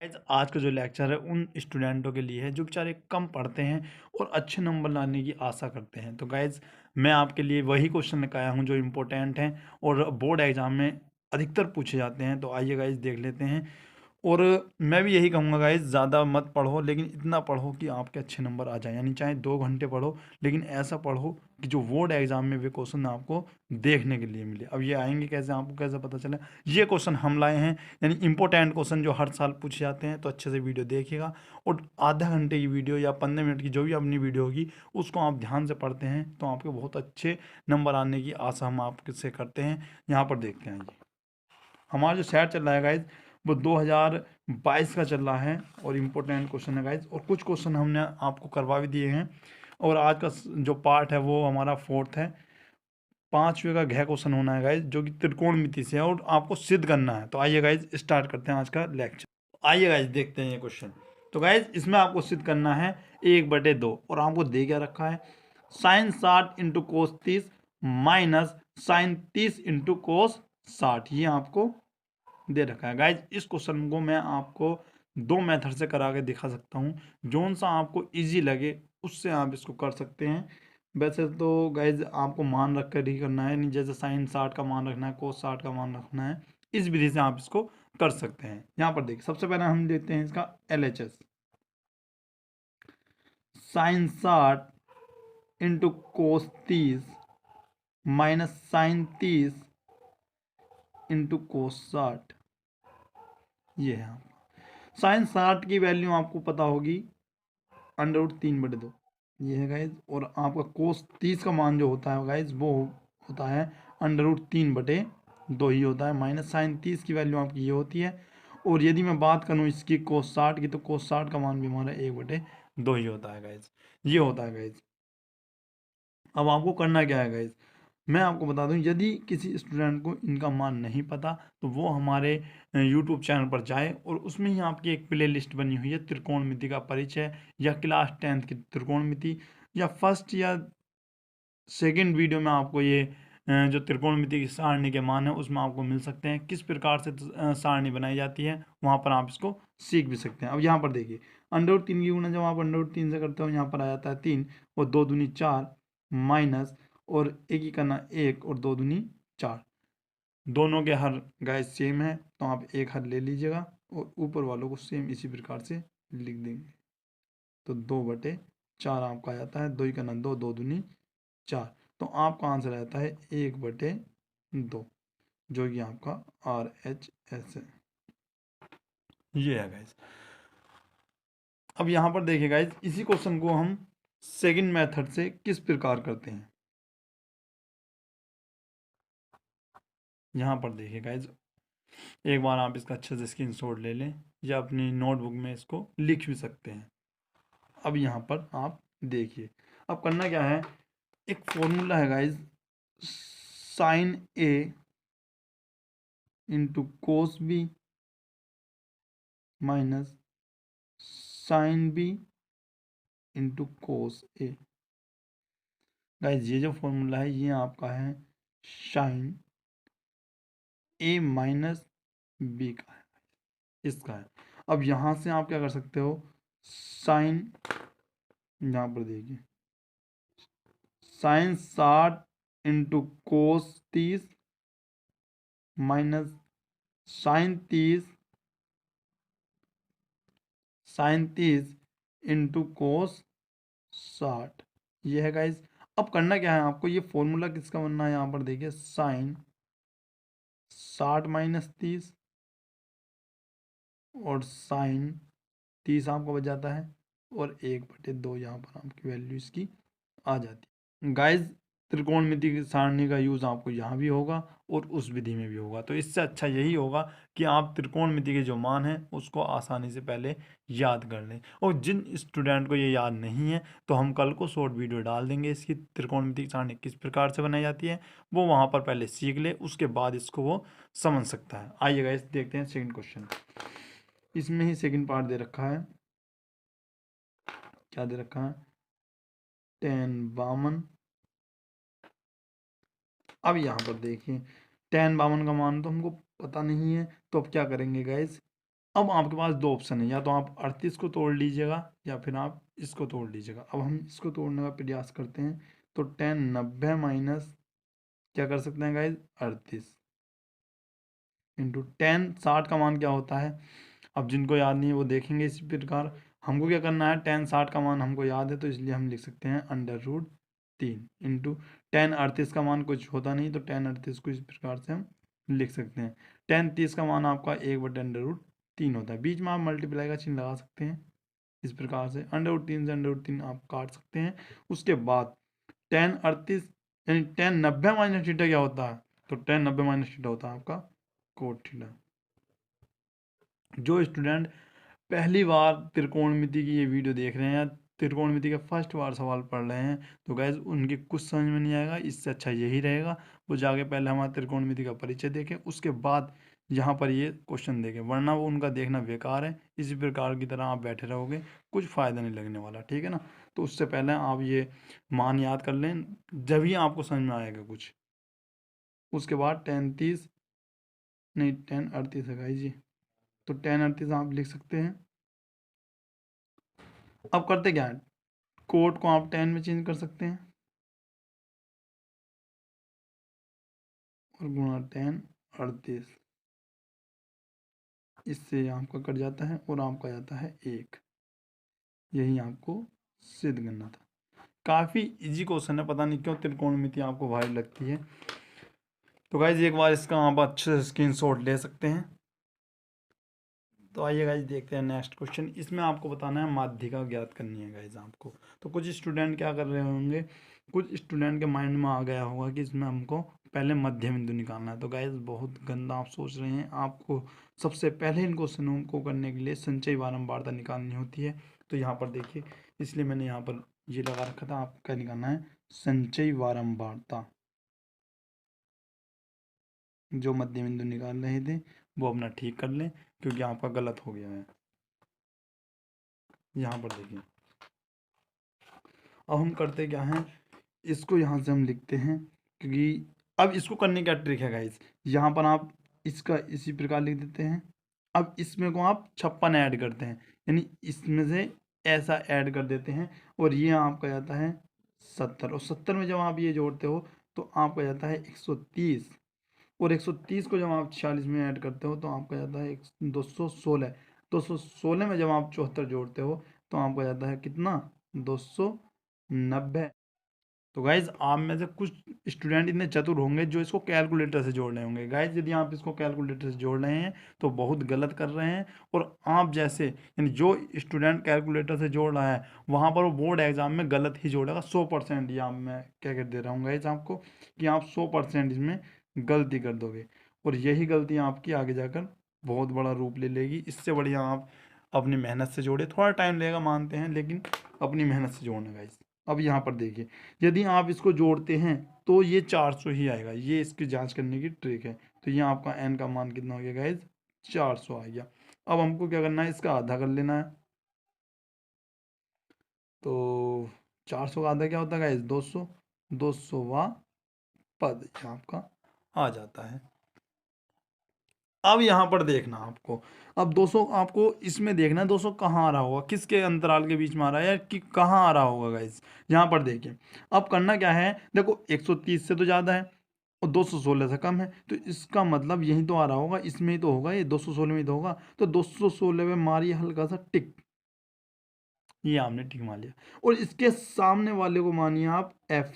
Guys आज का जो लेक्चर है उन स्टूडेंटों के लिए है जो बेचारे कम पढ़ते हैं और अच्छे नंबर लाने की आशा करते हैं। तो गाइस मैं आपके लिए वही क्वेश्चन लेकर आया हूं जो इम्पोर्टेंट हैं और बोर्ड एग्जाम में अधिकतर पूछे जाते हैं। तो आइए गाइस देख लेते हैं। और मैं भी यही कहूँगा गाइस, ज़्यादा मत पढ़ो लेकिन इतना पढ़ो कि आपके अच्छे नंबर आ जाए। यानी चाहे 2 घंटे पढ़ो लेकिन ऐसा पढ़ो कि जो बोर्ड एग्जाम में वे क्वेश्चन आपको देखने के लिए मिले। अब ये आएंगे कैसे, आपको कैसे पता चला? ये क्वेश्चन हम लाए हैं, यानी इंपॉर्टेंट क्वेश्चन जो हर साल पूछे जाते हैं। तो अच्छे से वीडियो देखिएगा और आधा घंटे की वीडियो या 15 मिनट की जो भी अपनी वीडियो होगी उसको आप ध्यान से पढ़ते हैं तो आपके बहुत अच्छे नंबर आने की आशा हम आपसे करते हैं। यहाँ पर देखते हैं, ये हमारा जो सेट चल रहा है गाइज वो 2022 का चल रहा है और इम्पोर्टेंट क्वेश्चन है गाइज। और कुछ क्वेश्चन हमने आपको करवा भी दिए हैं। और आज का जो पार्ट है वो हमारा फोर्थ है। 5वें का घ क्वेश्चन होना है गाइज, जो कि त्रिकोणमिति से है और आपको सिद्ध करना है। तो आइए गाइज स्टार्ट करते हैं आज का लेक्चर। आइए गाइज देखते हैं ये क्वेश्चन। तो गाइज इसमें आपको सिद्ध करना है 1/2 और आपको दे क्या रखा है, sin 60 into cos 30 minus sin 30 into cos 60। ये आपको दे रखा है गाइज। इस क्वेश्चन को मैं आपको दो मेथड से करा के दिखा सकता हूँ, जोन सा आपको इजी लगे उससे आप इसको कर सकते हैं। वैसे तो गाइज आपको मान रख कर ही करना है, नहीं जैसे sin 60 का मान रखना है, cos 60 का मान रखना है। इस विधि से आप इसको कर सकते हैं। यहाँ पर देखिए सबसे पहले हम देते हैं इसका LHS। sin 60 into cos 30 minus sin 30 into cos 60। ये है sin 60 की वैल्यू आपको पता होगी √3/2। ये है गाइज। और आपका कोस 30 का मान जो होता है गाइज वो होता है √3/2 ही होता है। माइनस sin 30 की वैल्यू आपकी ये होती है। और यदि मैं बात करूँ इसकी कोस 60 की, तो कोस 60 का मान भी हमारा 1/2 ही होता है गाइज। ये होता है गाइज। अब आपको करना क्या है गाइज, मैं आपको बता दूं, यदि किसी स्टूडेंट को इनका मान नहीं पता तो वो हमारे यूट्यूब चैनल पर जाए और उसमें ही आपकी एक प्ले लिस्ट बनी हुई है त्रिकोणमिति का परिचय, या क्लास 10th की त्रिकोणमिति, या फर्स्ट या सेकंड वीडियो में आपको ये जो त्रिकोणमिति की सारणी के मान है उसमें आपको मिल सकते हैं, किस प्रकार से सारणी बनाई जाती है। वहाँ पर आप इसको सीख भी सकते हैं। अब यहाँ पर देखिए √3 की गुणा जब आप √3 से करते हो यहाँ पर आ जाता है 3 और 2 दूनी 4 माइनस और एक ही करना 1 और 2 दूनी 4। दोनों के हर गाइस सेम है तो आप एक हर ले लीजिएगा और ऊपर वालों को सेम इसी प्रकार से लिख देंगे। तो 2/4 आपका आ जाता है, 2 ही करना 2, 2 दूनी 4। तो आपका आंसर आता है 1/2, जो कि आपका RHS है। ये है गाइस। अब यहाँ पर देखिए गाइस, इसी क्वेश्चन को हम सेकंड मेथड से किस प्रकार करते हैं। यहाँ पर देखिए गाइस, एक बार आप इसका अच्छे से स्क्रीनशॉट ले लें या अपनी नोटबुक में इसको लिख भी सकते हैं। अब यहाँ पर आप देखिए, अब करना क्या है, एक फॉर्मूला है guys, sin A into cos B minus sin B into cos A। Guys ये जो फॉर्मूला है ये आपका है sin A माइनस B का है, इसका है। अब यहाँ से आप क्या कर सकते हो, साइन, यहाँ पर देखिए sin 60 into cos 30 minus sin 30 into cos 60। ये है गाइज। अब करना क्या है आपको, ये फॉर्मूला किसका बनना है, यहाँ पर देखिए sin 60 माइनस 30 और sin 30 आपको बच जाता है और 1/2 यहाँ पर आपकी वैल्यू इसकी आ जाती है। गाइज त्रिकोणमिति की सारणी का यूज़ आपको यहाँ भी होगा और उस विधि में भी होगा। तो इससे अच्छा यही होगा कि आप त्रिकोणमिति के जो मान हैं उसको आसानी से पहले याद कर लें। और जिन स्टूडेंट को ये याद नहीं है तो हम कल को शॉर्ट वीडियो डाल देंगे इसकी, त्रिकोणमिति की सारणी किस प्रकार से बनाई जाती है वो वहाँ पर पहले सीख ले, उसके बाद इसको वो समझ सकता है। आइए गाइस देखते हैं सेकेंड क्वेश्चन। इसमें ही सेकेंड पार्ट दे रखा है, क्या दे रखा है, tan52। अब यहाँ पर देखिए tan52 का मान तो हमको पता नहीं है, तो अब क्या करेंगे गाइज, अब आपके पास दो ऑप्शन है, या तो आप 38 को तोड़ लीजिएगा या फिर आप इसको तोड़ लीजिएगा। अब हम इसको तोड़ने का प्रयास करते हैं। तो 10 90 माइनस क्या कर सकते हैं गाइज 38 इंटू 10 60 का मान क्या होता है। अब जिनको याद नहीं है वो देखेंगे इसी प्रकार। हमको क्या करना है, 10 60 का मान हमको याद है तो इसलिए हम लिख सकते हैं √3 इंटू 10 38 का मान कुछ होता नहीं तो 10 38 को इस प्रकार से हम लिख सकते हैं। 10 30 का मान आपका 1/√3 होता है। बीच में आप मल्टीप्लाई का चिन्ह लगा सकते हैं इस प्रकार से। √3 से √3 आप काट सकते हैं। उसके बाद 10 38 यानी 10 90 माइनस थीटा क्या होता है, तो 10 90 माइनस थीटा होता है आपका कोट थीटा। जो स्टूडेंट पहली बार त्रिकोणमिति की ये वीडियो देख रहे हैं या त्रिकोणमिति का फर्स्ट बार सवाल पढ़ रहे हैं तो गैस उनके कुछ समझ में नहीं आएगा। इससे अच्छा यही रहेगा वो जाके पहले हमारा त्रिकोणमिति का परिचय देखें, उसके बाद यहाँ पर ये क्वेश्चन देखें, वरना वो उनका देखना बेकार है। इसी प्रकार की तरह आप बैठे रहोगे, कुछ फ़ायदा नहीं लगने वाला, ठीक है ना। तो उससे पहले आप ये मान याद कर लें, जब ही आपको समझ में आएगा कुछ। उसके बाद 10 30 नहीं 10 38 है गाइस जी, तो 10 38 आप लिख सकते हैं। अब करते क्या है, कोट को आप 10 में चेंज कर सकते हैं और गुणा 10 38, इससे आपका कट जाता है और आपका जाता है 1। यही आपको सिद्ध करना था। काफ़ी इजी क्वेश्चन है, पता नहीं क्यों त्रिकोणमिति आपको भारी लगती है। तो गाइज एक बार इसका आप अच्छे से स्क्रीनशॉट ले सकते हैं। तो आइए गाइज देखते हैं नेक्स्ट क्वेश्चन। इसमें आपको बताना है माध्यिका ज्ञात करनी है गाइज आपको। तो कुछ स्टूडेंट क्या कर रहे होंगे, कुछ स्टूडेंट के माइंड में आ गया होगा कि इसमें हमको पहले मध्य बिंदु निकालना है। तो गाइज बहुत गंदा आप सोच रहे हैं, आपको सबसे पहले इन क्वेश्चनों को करने के लिए संचयी बारंबारता निकालनी होती है। तो यहाँ पर देखिए, इसलिए मैंने यहाँ पर ये लगा रखा था, आपको क्या निकालना है, संचयी बारंबारता। जो मध्य बिंदु निकाल रहे थे वो अपना ठीक कर लें, क्योंकि आपका गलत हो गया है। यहाँ पर देखिए, अब हम करते क्या हैं, इसको यहाँ से हम लिखते हैं, क्योंकि अब इसको करने का ट्रिक है गाइस। यहाँ पर आप इसका इसी प्रकार लिख देते हैं। अब इसमें को आप 56 ऐड करते हैं, यानी इसमें से ऐसा ऐड कर देते हैं और ये आपका जाता है 70, और 70 में जब आप ये जोड़ते हो तो आपका जाता है 130, और 130 को जब आप 46 में ऐड करते हो तो आपका जाता है 216। 216 में जब आप 74 जोड़ते हो तो आपका जाता है कितना, 290। तो गाइज आप में से कुछ स्टूडेंट इतने चतुर होंगे जो इसको कैलकुलेटर से जोड़ रहे होंगे। गाइज यदि आप इसको कैलकुलेटर से जोड़ रहे हैं तो बहुत गलत कर रहे हैं। और आप जैसे यानी जो स्टूडेंट कैलकुलेटर से जोड़ रहा है वहाँ पर वो बोर्ड एग्जाम में गलत ही जोड़ेगा 100%। या मैं क्या कह दे रहा हूँ गाइज आपको कि आप 100% इसमें गलती कर दोगे, और यही गलती आपकी आगे जाकर बहुत बड़ा रूप ले लेगी। इससे बढ़िया आप अपनी मेहनत से जोड़े, थोड़ा टाइम लगेगा मानते हैं, लेकिन अपनी मेहनत से जोड़ना गाइज। अब यहाँ पर देखिए, यदि आप इसको जोड़ते हैं तो ये 400 ही आएगा। ये इसकी जांच करने की ट्रिक है। तो ये आपका n का मान कितना हो गया गाइज, 400 आ गया। अब हमको क्या करना है, इसका आधा कर लेना है। तो 400 का आधा क्या होता है गाइज, 200। 200वां पद ये आपका आ जाता है। अब यहाँ पर देखना आपको, अब 200 आपको इसमें देखना है 200 कहाँ आ रहा होगा, किसके अंतराल के बीच में आ रहा है या कि कहाँ आ रहा होगा गाइज। यहाँ पर देखिए, अब करना क्या है, देखो 130 से तो ज़्यादा है और 216 से कम है, तो इसका मतलब यही तो आ रहा होगा, इसमें ही तो होगा, ये 216 में ही तो होगा। तो 216 में मारिए हल्का सा टिक, ये आपने टिक मार लिया। और इसके सामने वाले को मानिए आप F,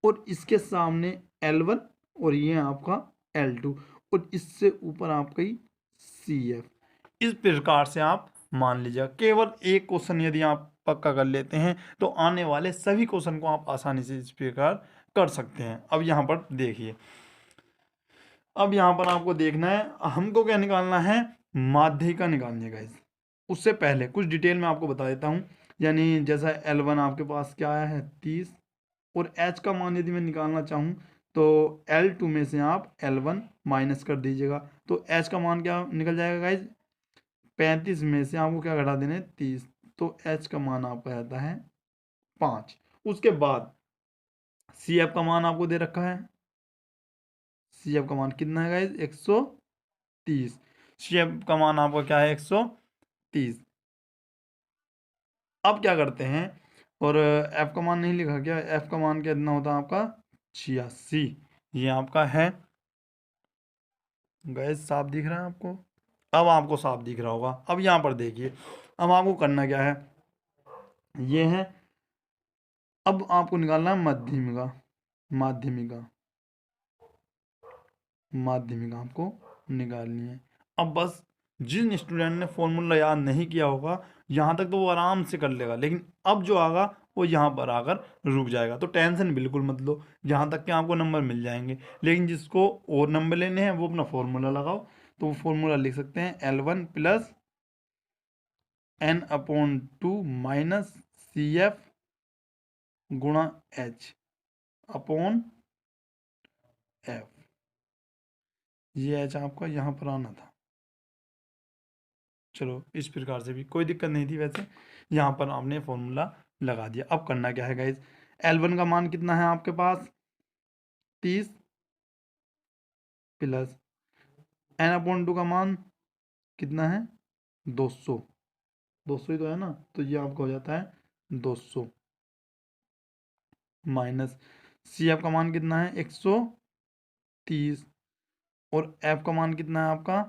और इसके सामने L1, और ये आपका L2, और इससे ऊपर आपका ही CF। इस प्रकार से आप मान लीजिएगा। केवल एक क्वेश्चन यदि आप पक्का कर लेते हैं तो आने वाले सभी क्वेश्चन को आप आसानी से इस प्रकार कर सकते हैं। अब यहाँ पर देखिए, अब यहाँ पर आपको देखना है हमको क्या निकालना है, माध्यिका निकालनी है गाइस। उससे पहले कुछ डिटेल में आपको बता देता हूँ। यानी जैसा L1 आपके पास क्या आया है 30, और H का मान यदि मैं निकालना चाहूँ तो L2 में से आप L1 माइनस कर दीजिएगा, तो H का मान क्या निकल जाएगा गाइज, 35 में से आपको क्या घटा देना है 30, तो H का मान आपका आता है 5। उसके बाद CF का मान आपको दे रखा है, CF का मान कितना है गाइज 130। सी एफ का मान आपका क्या है 130। अब क्या करते हैं, और एफ का मान नहीं लिखा क्या, एफ का मान कितना होता है आपका 86। ये आपका है गैस, साफ दिख रहा है आपको? अब आपको साफ दिख रहा होगा। अब यहाँ पर देखिए, अब आपको करना क्या है, ये है, अब आपको निकालना है माध्यमिका। माध्यमिका माध्यमिका आपको निकालनी है। अब बस जिन स्टूडेंट ने फॉर्मूला याद नहीं किया होगा, यहाँ तक तो वो आराम से कर लेगा, लेकिन अब जो आगा वो यहाँ पर आकर रुक जाएगा। तो टेंशन बिल्कुल मत लो, यहाँ तक के आपको नंबर मिल जाएंगे। लेकिन जिसको और नंबर लेने हैं वो अपना फॉर्मूला लगाओ। तो वो फॉर्मूला लिख सकते हैं L1 plus N/2 minus CF गुणा H अपॉन F। ये H आपका यहाँ पर आना था। चलो, इस प्रकार से भी कोई दिक्कत नहीं थी वैसे। यहाँ पर आपने फॉर्मूला लगा दिया। अब करना क्या है गाइज, L1 का मान कितना है आपके पास 30 प्लस N/2 का मान कितना है 200। 200 ही तो है ना, तो ये आपका हो जाता है 200 माइनस CF का मान कितना है 130, और F का मान कितना है आपका,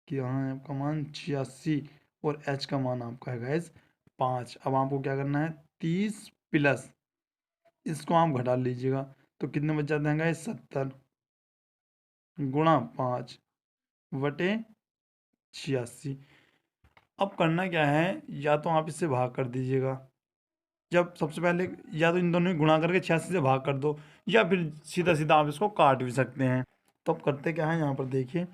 कि हाँ F का मान 86, और H का मान आपका है गाइज 5। अब आपको क्या करना है, 30 प्लस इसको आप घटा लीजिएगा, तो कितने बच जाते हैं गाइज 70 गुणा 5 बटे 86। अब करना क्या है, या तो आप इससे भाग कर दीजिएगा। जब सबसे पहले या तो इन दोनों में गुणा करके 86 से भाग कर दो, या फिर सीधा सीधा आप इसको काट भी सकते हैं। तो अब करते क्या है, यहाँ पर देखिए,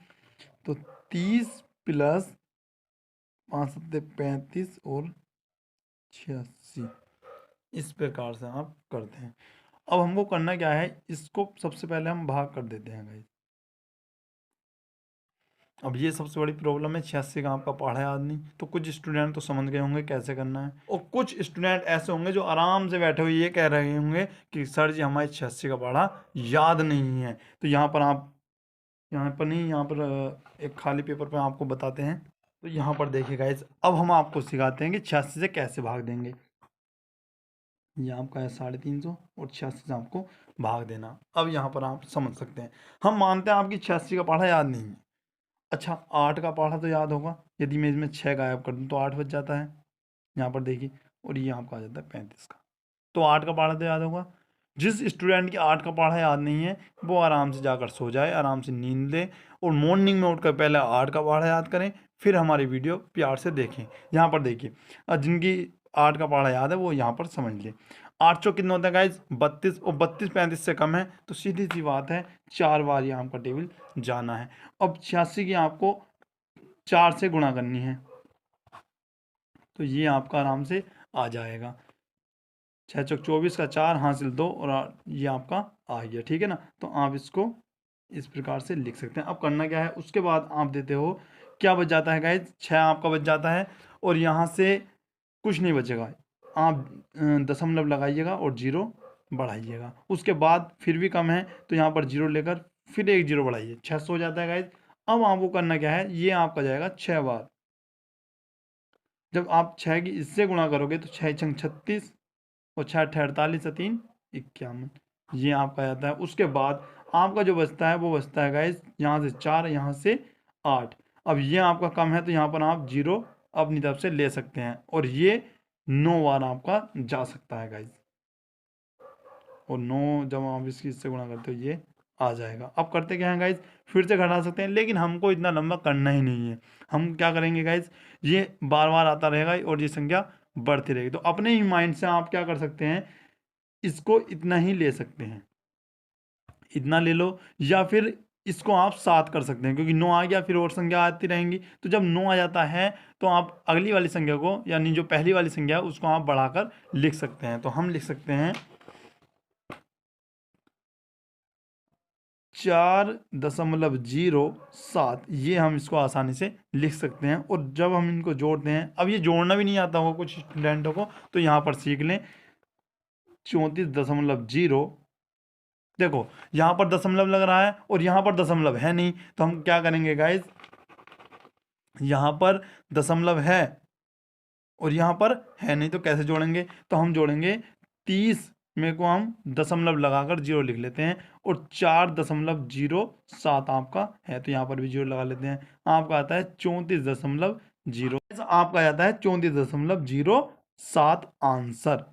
तो 30 प्लस 5×7=35 और 86, इस प्रकार से आप करते हैं। अब हमको करना क्या है, इसको सबसे पहले हम भाग कर देते हैं गाइस। अब ये सबसे बड़ी प्रॉब्लम है, 86 का आपका पढ़ा याद नहीं। तो कुछ स्टूडेंट तो समझ गए होंगे कैसे करना है, और कुछ स्टूडेंट ऐसे होंगे जो आराम से बैठे हुए ये कह रहे होंगे कि सर जी हमारे 86 का पढ़ा याद नहीं है। तो यहाँ पर आप, यहाँ पर नहीं, यहाँ पर एक खाली पेपर पे आपको बताते हैं। तो यहाँ पर देखिए गाइस, अब हम आपको सिखाते हैं कि 86 से कैसे भाग देंगे। ये आपका है 350, और 86 से आपको भाग देना। अब यहाँ पर आप समझ सकते हैं, हम मानते हैं आपकी 86 का पढ़ा याद नहीं है। अच्छा, 8 का पढ़ा तो याद होगा, यदि मैं इसमें 6 गायब कर दूँ तो 8 बच जाता है। यहाँ पर देखिए, और ये आपका आ जाता है 35 का। तो 8 का पढ़ा तो याद होगा। जिस स्टूडेंट की 8 का पढ़ा याद नहीं है, वो आराम से जाकर सो जाए, आराम से नींद ले, और मॉर्निंग में उठकर पहले 8 का पढ़ा याद करें, फिर हमारी वीडियो प्यार से देखें। यहाँ पर देखिए, जिनकी 8 का पढ़ा याद है वो यहाँ पर समझ ले। 8 चौक कितना होता है गाइज 32, और 32 35 से कम है, तो सीधी सी बात है 4 बार यहाँ पर टेबल जाना है। अब 86 की आपको 4 से गुणा करनी है, तो ये आपका आराम से आ जाएगा। 6 चौक 24 का 4 हासिल 2, और ये आपका आ गया, ठीक है ना। तो आप इसको इस प्रकार से लिख सकते हैं। अब करना क्या है, उसके बाद आप देते हो, क्या बच जाता है गाइज 6 आपका बच जाता है, और यहाँ से कुछ नहीं बचेगा। आप दशमलव लगाइएगा और जीरो बढ़ाइएगा। उसके बाद फिर भी कम है, तो यहाँ पर जीरो लेकर फिर एक जीरो बढ़ाइए, 600 हो जाता है गाइज। अब आपको करना क्या है, ये आपका जाएगा 6 बार। जब आप 6 की इससे गुणा करोगे तो 6 छंग 36, और 6 अट्ठे 48 और 3 51, ये आपका आता है। उसके बाद आपका जो बचता है वो बचता है गाइज, यहाँ से 4, यहाँ से 8। अब ये आपका कम है, तो यहाँ पर आप जीरो अपनी तरफ से ले सकते हैं, और ये 9 बार आपका जा सकता है गाइज। और 9 जब आप इसकी इससे गुणा करते हो ये आ जाएगा। अब करते क्या है गाइज, फिर से घटा सकते हैं, लेकिन हमको इतना लंबा करना ही नहीं है। हम क्या करेंगे गाइज, ये बार बार आता रहेगा और ये संख्या बढ़ती रहेगी। तो अपने ही माइंड से आप क्या कर सकते हैं, इसको इतना ही ले सकते हैं, इतना ले लो, या फिर इसको आप 7 कर सकते हैं, क्योंकि 9 आ गया, फिर और संख्या आती रहेंगी। तो जब 9 आ जाता है, तो आप अगली वाली संख्या को, यानी जो पहली वाली संख्या है उसको आप बढ़ाकर लिख सकते हैं। तो हम लिख सकते हैं 4.07, ये हम इसको आसानी से लिख सकते हैं। और जब हम इनको जोड़ते हैं, अब ये जोड़ना भी नहीं आता होगा कुछ स्टूडेंटों को, तो यहाँ पर सीख लें 34.0। देखो, यहाँ पर दशमलव लग रहा है और यहाँ पर दशमलव है नहीं, तो हम क्या करेंगे गाइज, यहाँ पर दशमलव है और यहाँ पर है नहीं, तो कैसे जोड़ेंगे? तो हम जोड़ेंगे 30 में को हम दशमलव लगाकर 0 लिख लेते हैं और 4.07 आपका है, तो यहाँ पर भी 0 लगा लेते हैं। आपका आता है 34.0, आपका आता है 34.07 आंसर।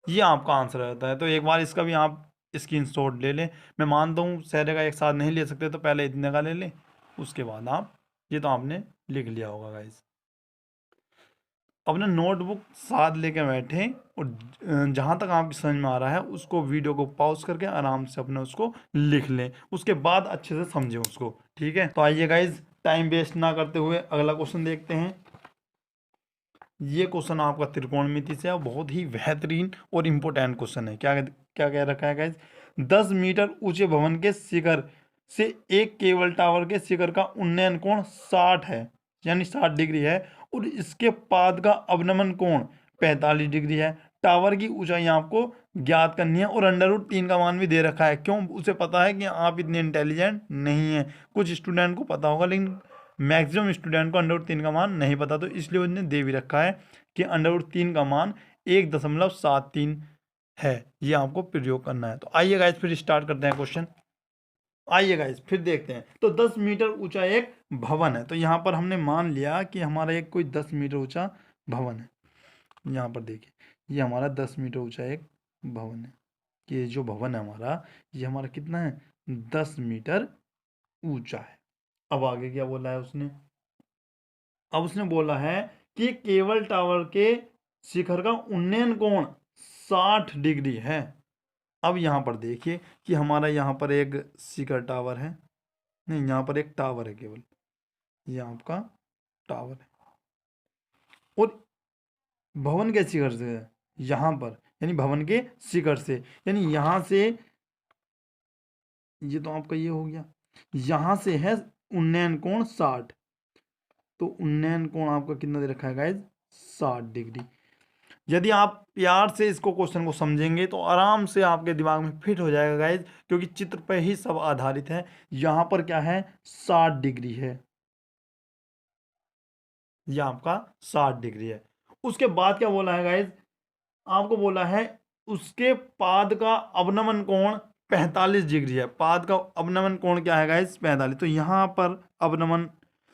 ये आपका आंसर रहता है। तो एक बार इसका भी आप स्क्रीनशॉट ले लें। मैं मानता हूँ सारे का एक साथ नहीं ले सकते, तो पहले इतने का ले लें, उसके बाद आप, ये तो आपने लिख लिया होगा गाइस। अपना नोटबुक साथ लेके बैठे और जहाँ तक आपकी समझ में आ रहा है उसको वीडियो को पॉज करके आराम से अपने उसको लिख लें, उसके बाद अच्छे से समझें उसको। ठीक है, तो आइए गाइज टाइम वेस्ट ना करते हुए अगला क्वेश्चन देखते हैं। ये क्वेश्चन आपका त्रिकोणमिति से है, बहुत ही बेहतरीन और इम्पोर्टेंट क्वेश्चन है। क्या क्या कह रखा है गाइज? 10 मीटर ऊंचे भवन के शिखर से एक केबल टावर के शिखर का उन्नयन कोण 60 है, यानी 60 डिग्री है, और इसके पाद का अवनमन कोण 45 डिग्री है। टावर की ऊंचाई आपको ज्ञात करनी है और √3 का मान भी दे रखा है। क्यों? उसे पता है कि आप इतने इंटेलिजेंट नहीं हैं। कुछ स्टूडेंट को पता होगा, लेकिन मैक्सिमम स्टूडेंट को √3 का मान नहीं पता, तो इसलिए उन्होंने दे भी रखा है कि √3 का मान 1.73 है। ये आपको प्रयोग करना है। तो आइए गाइस फिर स्टार्ट करते हैं क्वेश्चन। आइए गाइस फिर देखते हैं। तो 10 मीटर ऊंचा एक भवन है, तो यहाँ पर हमने मान लिया कि हमारा एक कोई 10 मीटर ऊंचा भवन है। यहाँ पर देखिए, ये हमारा 10 मीटर ऊंचा एक भवन है। ये जो भवन है हमारा, ये हमारा कितना है? 10 मीटर ऊंचा है। अब आगे क्या बोला है उसने? अब उसने बोला है कि केबल टावर के शिखर का उन्नयन कोण 60 डिग्री है। अब यहाँ पर देखिए कि हमारा यहाँ पर एक शिखर टावर है, नहीं यहाँ पर एक टावर है केवल, ये आपका टावर है, और भवन के शिखर से है यहाँ पर, यानी भवन के शिखर से, यानी यहाँ से, ये तो आपका ये हो गया, यहाँ से है उन्नयन कोण 60, तो उन्नयन कोण आपका कितना दे रखा है गाइज? 60 डिग्री। यदि आप प्यार से इसको क्वेश्चन को समझेंगे तो आराम से आपके दिमाग में फिट हो जाएगा गाइज, क्योंकि चित्र पर ही सब आधारित है। यहाँ पर क्या है? 60 डिग्री है, यह आपका 60 डिग्री है। उसके बाद क्या बोला है गाइज? आपको बोला है उसके पाद का अवनमन कोण 45 डिग्री है। पाद का अवनमन कोण क्या है गाइज? 45। तो यहाँ पर अवनमन,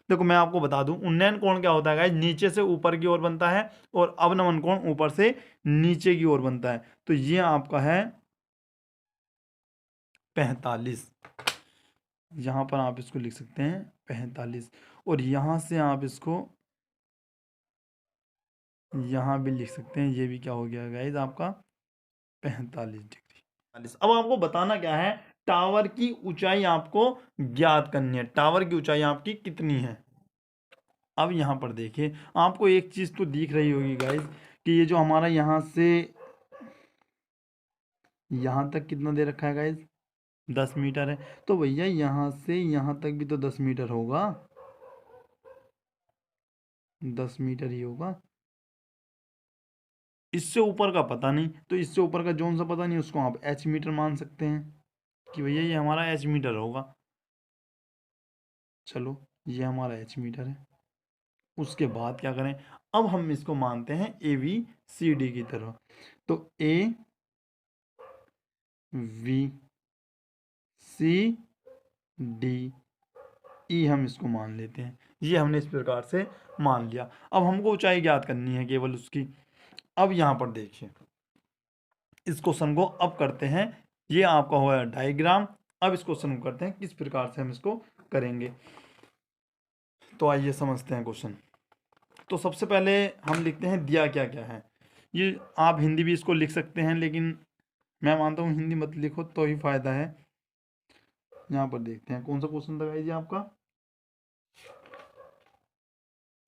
देखो मैं आपको बता दूं, उन्नयन कोण क्या होता है गाइज? नीचे से ऊपर की ओर बनता है, और अवनमन कोण ऊपर से नीचे की ओर बनता है। तो ये आपका है 45। यहाँ पर आप इसको लिख सकते हैं 45, और यहाँ से आप इसको यहाँ भी लिख सकते हैं। ये भी क्या हो गया गाइज आपका? 45 डिग्री। अब आपको बताना क्या है? टावर की ऊंचाई आपको ज्ञात करनी है। टावर की ऊंचाई आपकी कितनी है? अब यहाँ पर देखिए, आपको एक चीज तो दिख रही होगी गाइज कि ये जो हमारा यहाँ से यहाँ तक कितना दे रखा है गाइज? 10 मीटर है। तो भैया यहाँ से यहाँ तक भी तो 10 मीटर होगा, 10 मीटर ही होगा। इससे ऊपर का पता नहीं, तो इससे ऊपर का जोन सा पता नहीं, उसको आप एच मीटर मान सकते हैं कि भैया ये हमारा एच मीटर होगा। चलो, ये हमारा एच मीटर है। उसके बाद क्या करें? अब हम इसको मानते हैं ए बी सी डी की तरह। तो A V C D E हम इसको मान लेते हैं। ये हमने इस प्रकार से मान लिया। अब हमको ऊंचाई ज्ञात करनी है केवल उसकी। अब यहाँ पर देखिए, इस क्वेश्चन को अब करते हैं। ये आपका हुआ डायग्राम। अब इस क्वेश्चन को करते हैं किस प्रकार से हम इसको करेंगे। तो आइए समझते हैं क्वेश्चन। तो सबसे पहले हम लिखते हैं दिया क्या क्या है। ये आप हिंदी भी इसको लिख सकते हैं, लेकिन मैं मानता हूँ हिंदी मत लिखो तो ही फायदा है। यहाँ पर देखते हैं कौन सा क्वेश्चन था जी आपका?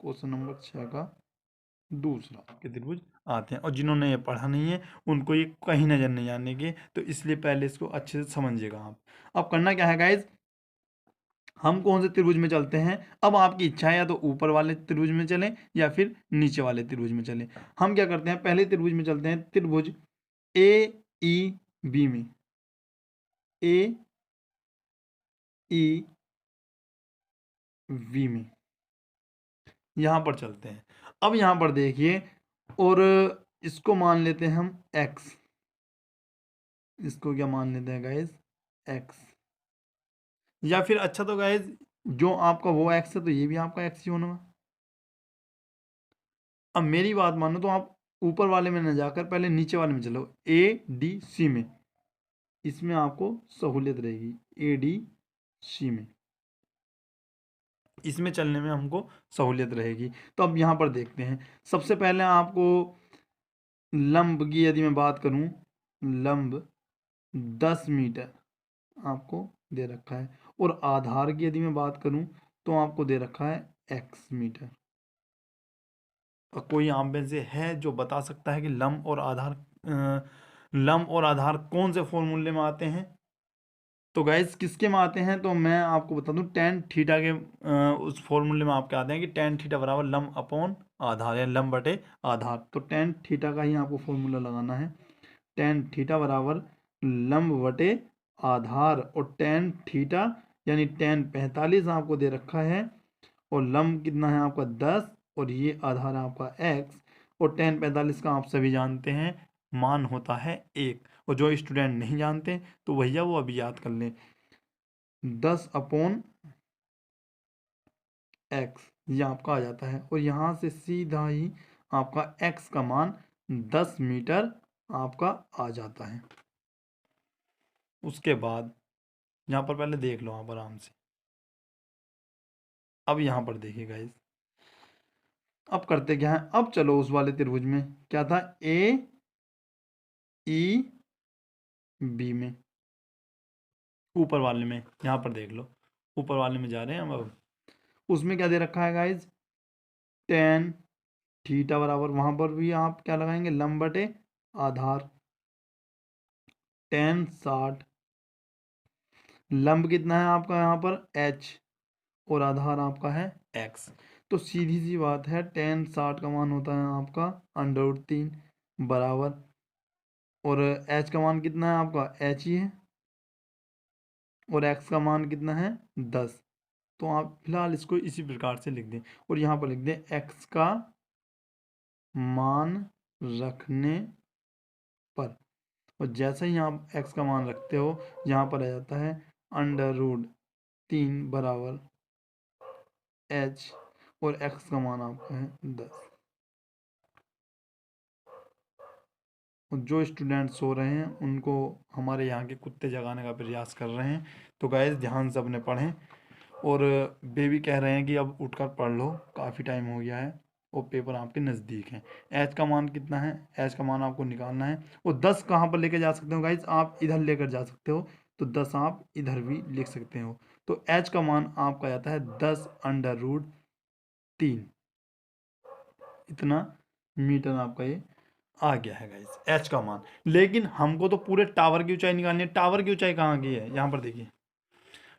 क्वेश्चन नंबर 6 का दूसरा। आपके त्रिभुज आते हैं, और जिन्होंने ये पढ़ा नहीं है उनको ये कहीं नजर नहीं आने के, तो इसलिए पहले इसको अच्छे से समझिएगा आप। अब करना क्या है गाइज? हम कौन से त्रिभुज में चलते हैं? अब आपकी इच्छा है, या तो ऊपर वाले त्रिभुज में चलें या फिर नीचे वाले त्रिभुज में चलें। हम क्या करते हैं? पहले त्रिभुज में चलते हैं, त्रिभुज ए ई बी में। ए ई वी में यहाँ पर चलते हैं। अब यहाँ पर देखिए, और इसको मान लेते हैं हम x, इसको क्या मान लेते हैं गाइज, x, या फिर अच्छा तो गाइज जो आपका वो x है तो ये भी आपका x ही होना। अब मेरी बात मानो तो आप ऊपर वाले में न जाकर पहले नीचे वाले में चलो, ADC में, इसमें आपको सहूलियत रहेगी, ADC में, इसमें चलने में हमको सहूलियत रहेगी। तो अब यहाँ पर देखते हैं, सबसे पहले आपको लंब की यदि मैं बात करूं, लंब 10 मीटर आपको दे रखा है, और आधार की यदि मैं बात करूं तो आपको दे रखा है x मीटर। और कोई आप में से है जो बता सकता है कि लंब और आधार कौन से फॉर्मूले में आते हैं? तो गाइस किसके में आते हैं, तो मैं आपको बता दूं, टेन थीटा के उस फॉर्मूले में आपके आते हैं कि टेन थीटा बराबर लंब अपॉन आधार, या लंब बटे आधार। तो टेन थीटा का ही आपको फॉर्मूला लगाना है, टेन थीटा बराबर लंब बटे आधार, और टेन थीटा यानी टेन 45 आपको दे रखा है, और लंब कितना है आपका 10, और ये आधार है आपका x, और टेन 45 का आप सभी जानते हैं मान होता है 1, और जो स्टूडेंट नहीं जानते तो भैया वो अभी याद कर लें, 10 अपॉन x ये आपका आ जाता है, और यहाँ से सीधा ही आपका x का मान 10 मीटर आपका आ जाता है। उसके बाद यहाँ पर पहले देख लो आप आराम से। अब यहाँ पर देखिए गाइस, अब करते क्या है, अब चलो उस वाले त्रिभुज में क्या था, AEB में, ऊपर वाले में, यहाँ पर देख लो, ऊपर वाले में जा रहे हैं हम। अब उसमें क्या दे रखा है गाइज, टेन थीटा बराबर, वहां पर भी आप क्या लगाएंगे, लंब बटे आधार, टेन 60, लंब कितना है आपका यहाँ पर h, और आधार आपका है x। तो सीधी सी बात है, टेन 60 का मान होता है आपका √3 बराबर, और h का मान कितना है आपका h ही है, और x का मान कितना है 10। तो आप फिलहाल इसको इसी प्रकार से लिख दें, और यहाँ पर लिख दें x का मान रखने पर, और जैसे ही आप x का मान रखते हो यहाँ पर आ जाता है √3 बराबर h, और x का मान आपका है 10। और जो स्टूडेंट सो रहे हैं उनको हमारे यहाँ के कुत्ते जगाने का प्रयास कर रहे हैं। तो गाइस ध्यान से अपने पढ़ें, और बेबी कह रहे हैं कि अब उठकर पढ़ लो, काफ़ी टाइम हो गया है और पेपर आपके नज़दीक हैं। एच का मान कितना है, एच का मान आपको निकालना है, और 10 कहाँ पर लेके जा सकते हो गाइज, आप इधर लेकर जा सकते हो, तो 10 आप इधर भी लिख सकते हो। तो एच का मान आपका आता है 10√3, इतना मीटर आपका ये आ गया है गाइज, एच का मान। लेकिन हमको तो पूरे टावर की ऊंचाई निकालनी है। टावर की ऊंचाई कहाँ की है, यहाँ पर देखिए,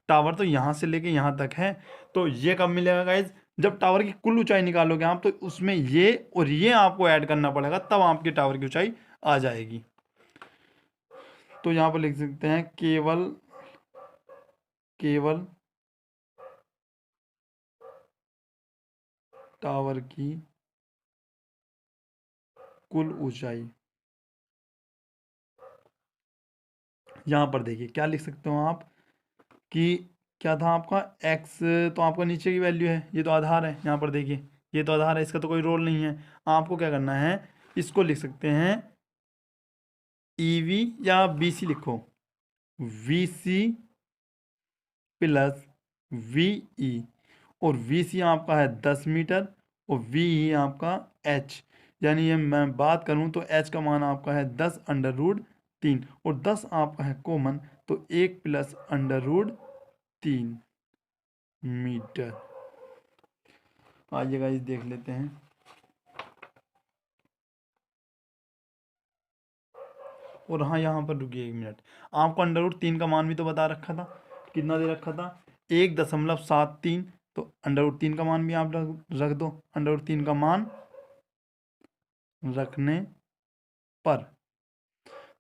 टावर तो यहाँ से लेके यहाँ तक है। तो ये कब मिलेगा गाइज, जब टावर की कुल ऊंचाई निकालोगे आप, तो उसमें ये और ये आपको ऐड करना पड़ेगा, तब आपकी टावर की ऊंचाई आ जाएगी। तो यहाँ पर लिख सकते हैं केवल केवल टावर की कुल ऊंचाई, यहाँ पर देखिए क्या लिख सकते हो आप कि क्या था आपका x, तो आपका नीचे की वैल्यू है, ये तो आधार है, यहाँ पर देखिए ये तो आधार है, इसका तो कोई रोल नहीं है। आपको क्या करना है, इसको लिख सकते हैं EV, या BC लिखो, VC प्लस VE, और VC आपका है 10 मीटर, और VE आपका H, यानी ये मैं बात करूं तो H का मान आपका है 10√3, और 10 आपका है कॉमन, तो 1 प्लस √3 मीटर। आइएगा इस देख लेते हैं। और हाँ यहाँ पर रुकिए 1 मिनट, आपको √3 का मान भी तो बता रखा था, कितना दे रखा था, 1.73। तो √3 का मान भी आप रख दो, √3 का मान रखने पर,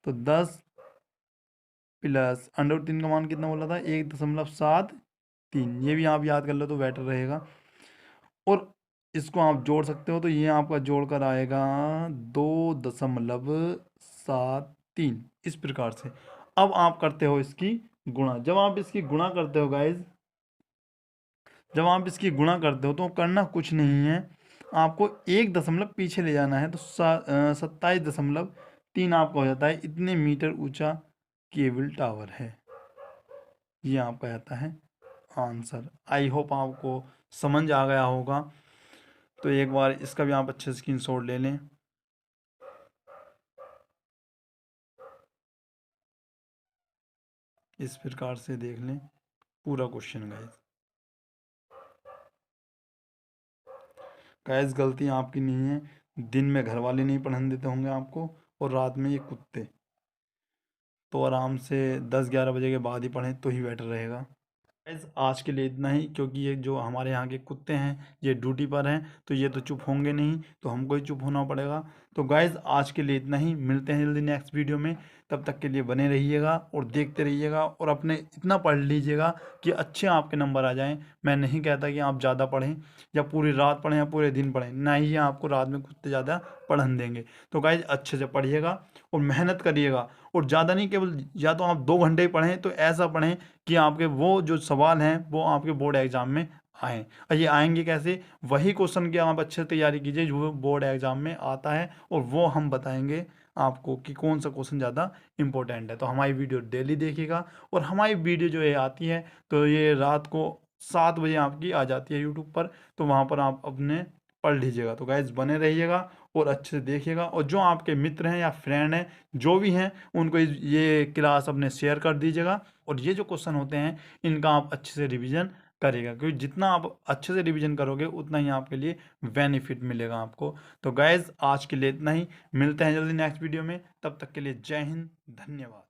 तो 10 प्लस √3 का मान कितना बोला था, 1.73, ये भी आप याद कर लो तो बेटर रहेगा। और इसको आप जोड़ सकते हो, तो ये आपका जोड़ कर आएगा 2.73 इस प्रकार से। अब आप करते हो इसकी गुणा। जब आप इसकी गुणा करते हो गाइज, जब आप इसकी गुणा करते हो तो करना कुछ नहीं है, आपको 1 दशमलव पीछे ले जाना है, तो 27.3 आपका हो जाता है। इतने मीटर ऊंचा केबल टावर है, ये आपका आता है आंसर। आई होप आपको समझ आ गया होगा। तो एक बार इसका भी आप अच्छे से स्क्रीनशॉट ले लें। इस प्रकार से देख लें पूरा क्वेश्चन गाइस। गाइस गलती आपकी नहीं है, दिन में घर वाले नहीं पढ़ने देते होंगे आपको, और रात में ये कुत्ते। तो आराम से 10-11 बजे के बाद ही पढ़ें तो ही बेटर रहेगा। गाइस आज के लिए इतना ही, क्योंकि ये जो हमारे यहाँ के कुत्ते हैं ये ड्यूटी पर हैं, तो ये तो चुप होंगे नहीं, तो हमको ही चुप होना पड़ेगा। तो गाइस आज के लिए इतना ही, मिलते हैं जल्दी नेक्स्ट वीडियो में। तब तक के लिए बने रहिएगा और देखते रहिएगा, और अपने इतना पढ़ लीजिएगा कि अच्छे आपके नंबर आ जाएं। मैं नहीं कहता कि आप ज़्यादा पढ़ें या पूरी रात पढ़ें या पूरे दिन पढ़ें, ना ही ये आपको रात में कुत्ते ज़्यादा पढ़न देंगे। तो गाइस अच्छे से पढ़िएगा और मेहनत करिएगा, और ज़्यादा नहीं, केवल या तो आप 2 घंटे ही पढ़ें, तो ऐसा पढ़ें कि आपके वो जो सवाल हैं वो आपके बोर्ड एग्जाम में आएँ। और ये आएंगे कैसे, वही क्वेश्चन की आप अच्छे से तैयारी कीजिए जो बोर्ड एग्जाम में आता है, और वो हम बताएंगे आपको कि कौन सा क्वेश्चन ज़्यादा इंपॉर्टेंट है। तो हमारी वीडियो डेली देखिएगा, और हमारी वीडियो जो है आती है तो ये रात को 7 बजे आपकी आ जाती है यूट्यूब पर, तो वहाँ पर आप अपने पढ़ लीजिएगा। तो गाइज बने रहिएगा और अच्छे से देखिएगा, और जो आपके मित्र हैं या फ्रेंड हैं जो भी हैं उनको ये क्लास अपने शेयर कर दीजिएगा। और ये जो क्वेश्चन होते हैं इनका आप अच्छे से रिवीजन करेगा, क्योंकि जितना आप अच्छे से रिवीजन करोगे उतना ही आपके लिए बेनिफिट मिलेगा आपको। तो गाइज आज के लिए इतना ही, मिलते हैं जल्दी नेक्स्ट वीडियो में, तब तक के लिए जय हिंद, धन्यवाद।